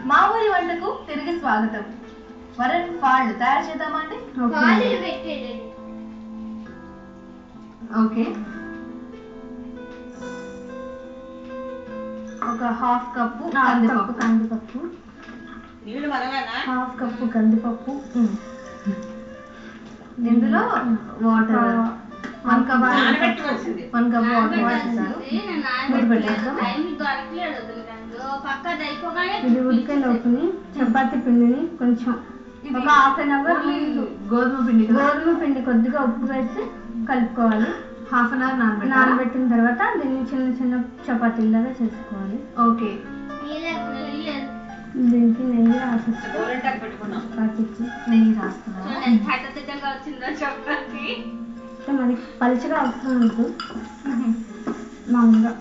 మా ఊరి వంటకు తిరిగి స్వాగతం. వరన్ పాళ్ళు తయారు చేద్దామా అండి? ఓకే, ఒక హాఫ్ కప్పు కందిపప్పు, హాఫ్ కప్పు కందిపప్పు, ఇందులో వాటర్ 1 కప్ వాటర్ వేస్తారు. ఇది ఉడికే లోపుని చపాతీ పిండిని కొంచెం ఒక హాఫ్ అన్ అవర్ గోధుమ పిండి కొద్దిగా ఉప్పు వేసి కలుపుకోవాలి. హాఫ్ అన్ అవర్ నానబెట్టిన తర్వాత దీన్ని చిన్న చిన్న చపాతీలాగా చేసుకోవాలి. ఓకే, దీనికి నెయ్యి మరి పలుచగా అవసరం లేదు, మామూలుగా.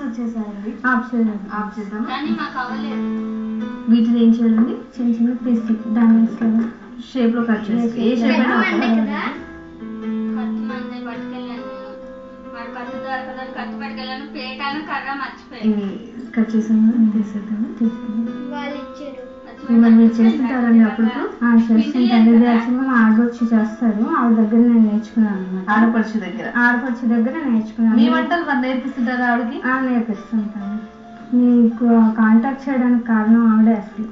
వచ్చేసాయండి, ఆఫ్ చేద్దాం. వీటిని ఏం చేయాలండి? చిన్న చిన్న పీస్ డైమండ్స్ షేప్ లో కట్ చేసి ఏ షేప్ అయినా కట్ చేసాము. తీసేద్దాము. మీరు చేస్తుంటారండి అప్పుడు? చేస్తుంటారు. మా ఆడపడుచు చేస్తారు, ఆవిడ దగ్గర నేను నేర్చుకున్నాను అనమాట. ఆడపడుచు దగ్గర నేర్చుకున్నాను. మీ వంటలు మరి నేర్పిస్తుంటారా ఆవిడకి? నేర్పిస్తుంటాను. మీకు కాంటాక్ట్ చేయడానికి కారణం ఆవిడే. అసలు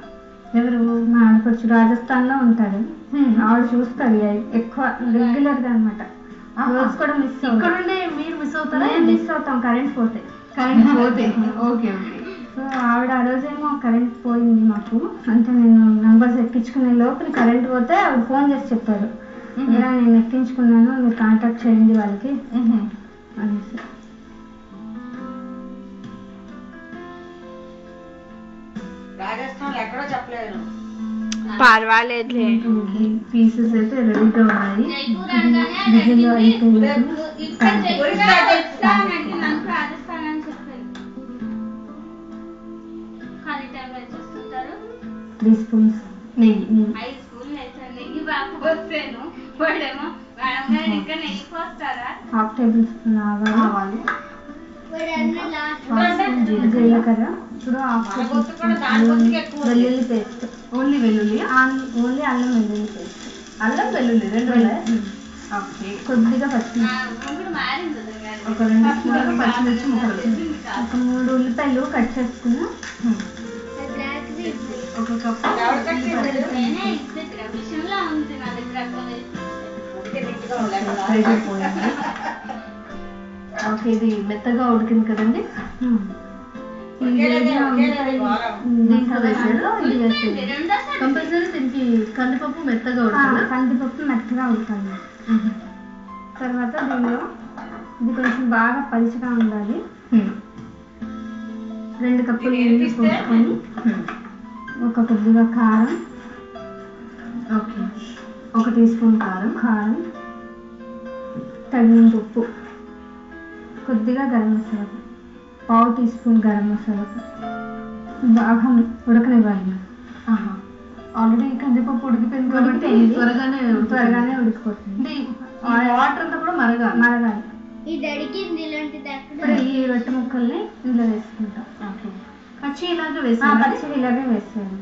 ఎవరు? మా ఆడపడుచు రాజస్థాన్ లో ఉంటారు. ఆవిడ చూస్తారు ఎక్కువ రెగ్యులర్ గా అనమాట. రోజు కూడా మిస్ ఇక్కడుండే మీరు మిస్ అవుతారా? మిస్ అవుతాం కరెంట్ పోతే. Okay okay. సో ఆవిడ ఆ రోజేమో కరెంట్ పోయింది మాకు, అంటే నేను నంబర్స్ ఎక్కించుకునే లోపల కరెంట్ పోతే ఆవిడ ఫోన్ చేసి చెప్పారు, ఇలా నేను ఎక్కించుకున్నాను, మీరు కాంటాక్ట్ చేయండి వాళ్ళకి అనేసి. పర్వాలేదులే. పీసెస్ అయితే రెడీగా ఉన్నాయి. బిజీలో అయిపోయింది. 3 స్పూన్స్ నెయ్యి. హాఫ్ టేబుల్ స్పూన్ ఆవాలు, జీలకర్ర, ఇప్పుడు హాఫ్ టేబుల్ స్పూన్ వెల్లుల్లి పేస్ట్. ఓన్లీ వెల్లుల్లి? ఓన్లీ అల్లం వెల్లుల్లి పేస్ట్. అల్లం వెల్లుల్లి రెండు. ఓకే, కొద్దిగా పచ్చిమిర్చి, ఒక 2 స్పూన్లు పచ్చిమిర్చి ముక్కలు, ఒక 3 ఉల్లిపాయలు కట్ చేసుకున్నా, ఒక కప్పు. ఓకే, ఇది మెత్తగా ఉడికింది కదండి. కంపల్సరీ దీనికి కందిపప్పు మెత్తగా ఉడకాలి. కందిపప్పు మెత్తగా ఉడకాలి. తర్వాత దీనిలో ఇది కొంచెం బాగా పలుచగా ఉండాలి. 2 కప్పులు నీళ్ళు పోసుకొని, ఒక కొద్దిగా కారం, ఓకే, 1 టీ స్పూన్ కారం, తగినంత ఉప్పు, కొద్దిగా గరం మసాలా, 1/2 టీ స్పూన్ గరం మసాలా, బాగా ఉడకనివ్వాలి. ఆల్రెడీ కందిపప్పు ఉడికిపోయింది కాబట్టి త్వరగానే ఉడికిపోతుంది. వాటర్ అంతా కూడా మరగాలి. ఈ రొట్టె ముక్కల్ని ఇందులో వేసుకుంటాం. పచ్చి ఇలాగే వేసేయాలి.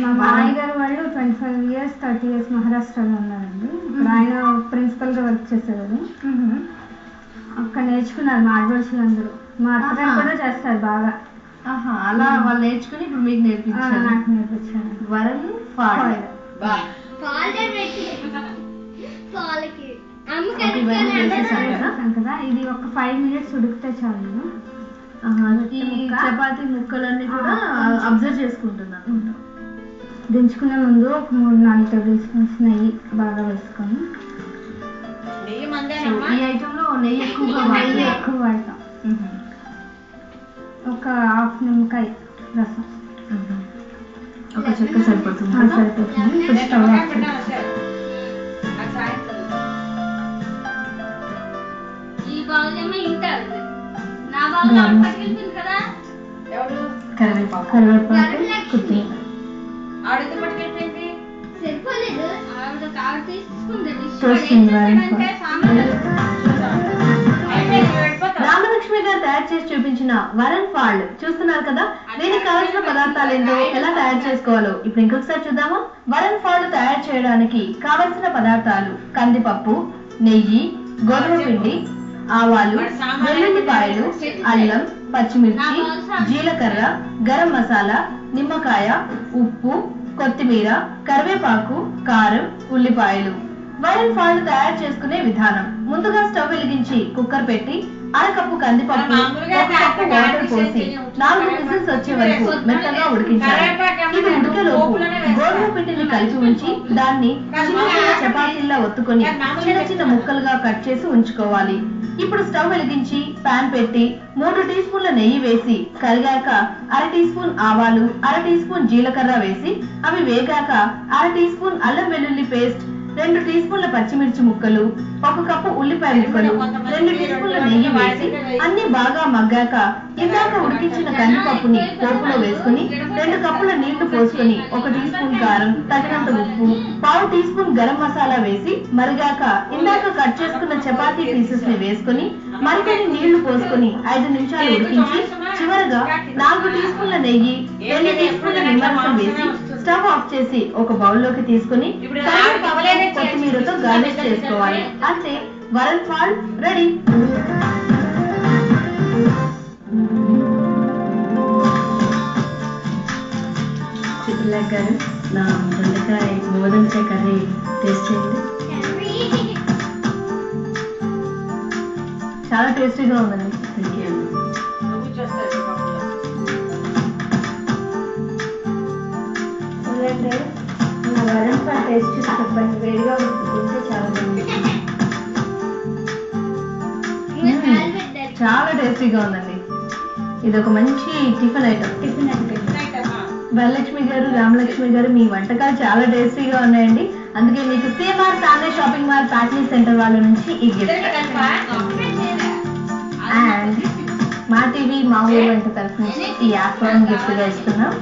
మా మామయ్య గారు వాళ్ళు 25 years 30 years మహారాష్ట్రలో ఉన్నారండి. ఆయన ప్రిన్సిపల్ గా వర్క్ చేసేవారు. అక్కడ నేర్చుకున్నారు మా ఆడపడుచులు అందరూ. మా అత్తగారు కూడా చేస్తారు బాగా. అలా వాళ్ళు నేర్చుకుని ఇప్పుడు మీకు నేర్పించారు. నాకు నేర్పించారు. వరన్ కదా, ఇది ఒక 5 minutes ఉడికితే చాలు. ఈ చపాతీ ముక్కలన్నీ కూడా అబ్జర్వ్ చేసుకుంటున్నాను. దించుకునే ముందు ఒక 3-4 టేబుల్ స్పూన్స్ నెయ్యి బాగా వేసుకొని. ఈ ఐటెంలో నెయ్యి ఎక్కువ వాడతాం. ఒక హాఫ్ నిమ్మకాయ రసం, ఒక చెక్క సరిపోతుంది. ఇప్పుడు స్టవ్ కరివేపాకు, కొద్దిగా ఆవిడ పట్టుకెళ్ళిపోయింది. సరిపోలేదు ఆవిడ కార్ తీసుకుంది రామలక్ష్మి గారు తయారు చేసి చూపించిన వరన్ ఫాల్డ్ చూస్తున్నారు కదా. దీనికి కావాల్సిన పదార్థాలు ఏంటో ఎలా తయారు చేసుకోవాలో ఇప్పుడు ఇంకొకసారి చూద్దామా. వరన్ ఫాల్డ్ తయారు చేయడానికి కావలసిన పదార్థాలు కందిపప్పు, నెయ్యి, గోధుమ పిండి, ఆవాలు, వెల్లుల్లిపాయలు, అల్లం, పచ్చిమిర్చి, జీలకర్ర, గరం మసాలా, నిమ్మకాయ, ఉప్పు, కొత్తిమీర, కరివేపాకు, కారం, ఉల్లిపాయలు. వరన్ ఫాల్డ్ తయారు చేసుకునే విధానం: ముందుగా స్టవ్ వెలిగించి కుక్కర్ పెట్టి అరకప్పు కందిపప్పు, ఒక కప్పు వాటర్ పోసి 4 విజిల్స్ వచ్చే వరకు మెత్తగా ఉడికించాలి. ఇది ఉడికేలోపు గోధుమ పిండిని కలిపి ఉంచి దాన్ని చిన్న చిన్న చపాతీల్లా ఒత్తుకొని చిన్న చిన్న ముక్కలుగా కట్ చేసి ఉంచుకోవాలి. ఇప్పుడు స్టవ్ వెలిగించి పాన్ పెట్టి 3 టీ స్పూన్ల నెయ్యి వేసి కరిగాక 1/2 టీ స్పూన్ ఆవాలు, 1/2 టీ స్పూన్ జీలకర్ర వేసి అవి వేగాక 1/2 టీ స్పూన్ అల్లం వెల్లుల్లి పేస్ట్, 2 టీ స్పూన్ల పచ్చిమిర్చి ముక్కలు, 1 కప్పు ఉల్లిపాయ ముక్కలు, 2 టీ స్పూన్ల నెయ్యి వేసి అన్ని బాగా మగ్గాక ఇందాక ఉడికించిన కందిపప్పుని పోపులో వేసుకుని 2 కప్పుల నీళ్లు పోసుకొని 1 టీ స్పూన్ కారం, తగినంత ఉప్పు, 1/2 టీ స్పూన్ గరం మసాలా వేసి మరిగాక ఇందాక కట్ చేసుకున్న చపాతీ పీసెస్ ని వేసుకుని మరికొన్ని నీళ్లు పోసుకొని 5 నిమిషాలు ఉడికించి చివరగా 4 టీ స్పూన్ల నెయ్యి, 2 టీ స్పూన్ల నిమ్మరసం వేసి స్టవ్ ఆఫ్ చేసి ఒక బౌల్లోకి తీసుకుని కొత్తిమీరతో గార్నిష్ చేసుకోవాలి. అంతే, వరన్ ఫాల్డ్ రెడీ. చిత్రలేఖ గారు, నా బెండకాయ గోధుమకాయ కర్రీ టేస్ట్ చేయండి. చాలా టేస్టీగా ఉందండి. Thank you. నా వరన్ ఫాల్డ్ టేస్ట్ చూసి చెప్పండి. వేడిగా తింటే చాలా బాగుంది. చాలా టేస్టీగా ఉందండి. ఇది ఒక మంచి టిఫిన్ ఐటమ్. వరలక్ష్మి గారు, రామలక్ష్మి గారు, మీ వంటకాలు చాలా టేస్టీగా ఉన్నాయండి. అందుకే మీకు CMR family shopping mall packing centre వాళ్ళ నుంచి ఈ గిఫ్ట్. అండ్ మా టీవీ మా ఊరు వంట తరఫు నుంచి ఈ యాప్ గిఫ్ట్ గా ఇస్తున్నాం.